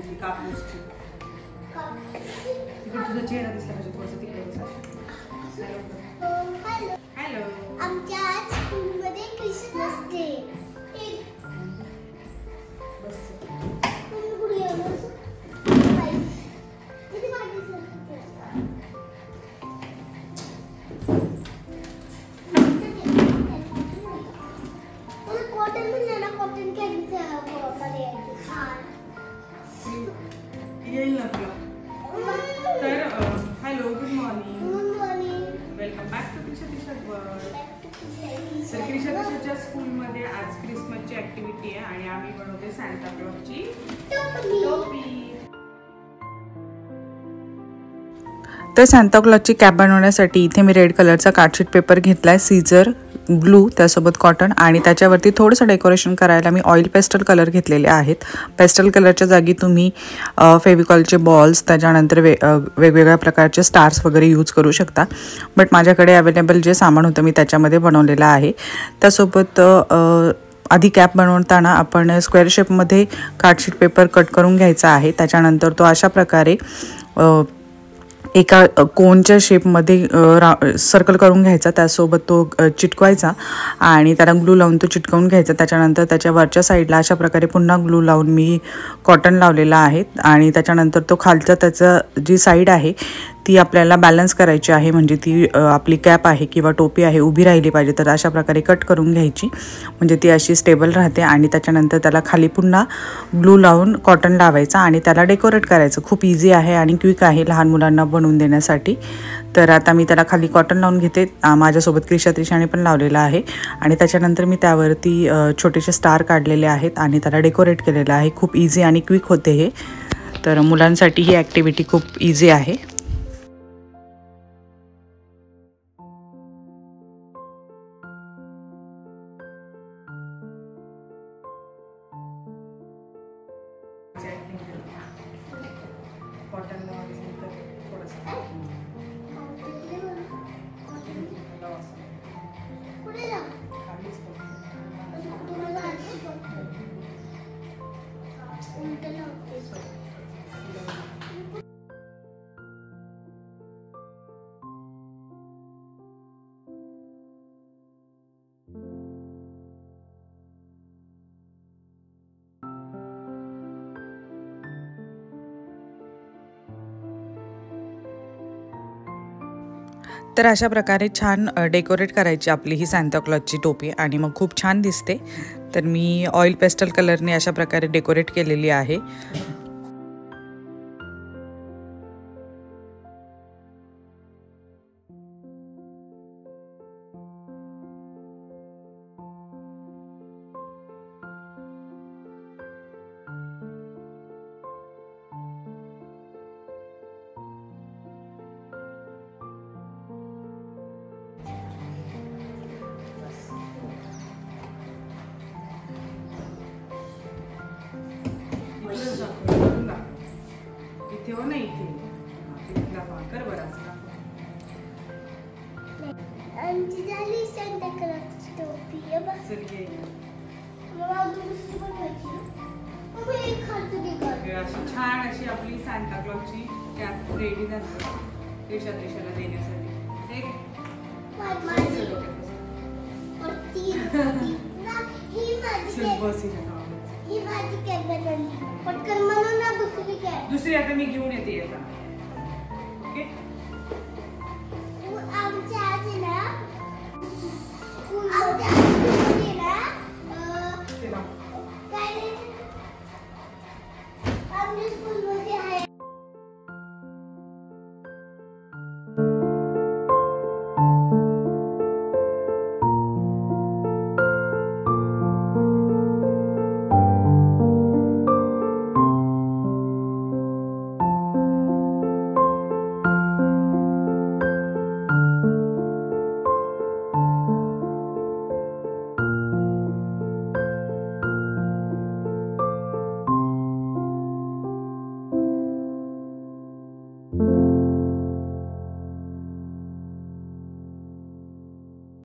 ती कापूसची. तिकडे तुझा चेहरा दिसला पाहिजे थोडंसं तिकडे. Hello hello. आमच्या स्कूलमध्ये क्रिसमस डे. येईल ना तुला. तर hello, good morning, welcome back to Krisha teacher world. तर क्रिशा टीचरच्या स्कूलमध्ये आज क्रिसमसची ॲक्टिव्हिटी आहे आणि आम्ही बनवते सांता क्लॉजची टोपी. तर सांता क्लॉजची कॅप बनवण्यासाठी इथे मी रेड कलरचा कार्डशीट पेपर घेतला आहे, सीझर, ग्लू, त्यासोबत कॉटन आणि त्याच्यावरती थोडंसं डेकोरेशन करायला मी ऑइल पेस्टल कलर घेतलेले आहेत. पेस्टल कलरच्या जागी तुम्ही फेविकॉलचे बॉल्स, त्याच्यानंतर वेगवेगळ्या प्रकारचे स्टार्स वगैरे यूज करू शकता. बट माझ्याकडे अवेलेबल जे सामान होतं मी त्याच्यामध्ये बनवलेलं आहे. त्यासोबत आधी कॅप बनवताना आपण स्क्वेअर शेपमध्ये कार्डशीट पेपर कट करून घ्यायचा आहे. त्याच्यानंतर तो अशा प्रकारे एका कोनच्या शेपमध्ये सर्कल करून घ्यायचा, त्यासोबत तो चिटकवायचा आणि त्याला ग्लू लावून तो चिटकवून घ्यायचा. त्याच्यानंतर त्याच्या वरच्या साईडला अशा प्रकारे पुन्हा ग्लू लावून मी कॉटन लावलेला आहे आणि त्याच्यानंतर तो खालचा त्याचा जी साईड आहे ती आपल्याला बॅलन्स करायची आहे, म्हणजे ती आपली कॅप आहे किंवा टोपी आहे उभी राहिली पाहिजे. तर अशा प्रकारे कट करून घ्यायची म्हणजे ती अशी स्टेबल राहते आणि त्याच्यानंतर त्याला खाली पुन्हा ग्लू लावून कॉटन लावायचा आणि त्याला डेकोरेट करायचं. खूप इझी आहे आणि क्विक आहे लहान मुलांना बनवून देण्यासाठी. तर आता मी त्याला खाली कॉटन लावून घेते. माझ्यासोबत क्रिशा त्रिशाने पण लावलेला आहे आणि त्याच्यानंतर मी त्यावरती छोटेसे स्टार काढलेले आहेत आणि त्याला डेकोरेट केलेलं आहे. खूप इझी आणि क्विक होते हे. तर मुलांसाठी ही ॲक्टिव्हिटी खूप इझी आहे. कॉटन लावायचं थोडंसं तर अशा प्रकारे छान डेकोरेट करायची आपली ही सांता क्लॉजची टोपी आणि मग खूप छान दिसते. तर मी ऑइल पेस्टल कलरने अशा प्रकारे डेकोरेट केलेली आहे. इथे हो, नाही इथे कर बरं. आमची झाली सांता क्लॉजची टोपी. अशी छान अशी आपली सांता क्लॉजची कॅप रेडी झाली क्रिशा त्रिशाला देण्यासाठी. दुसरी आता मी घेऊन येते. आता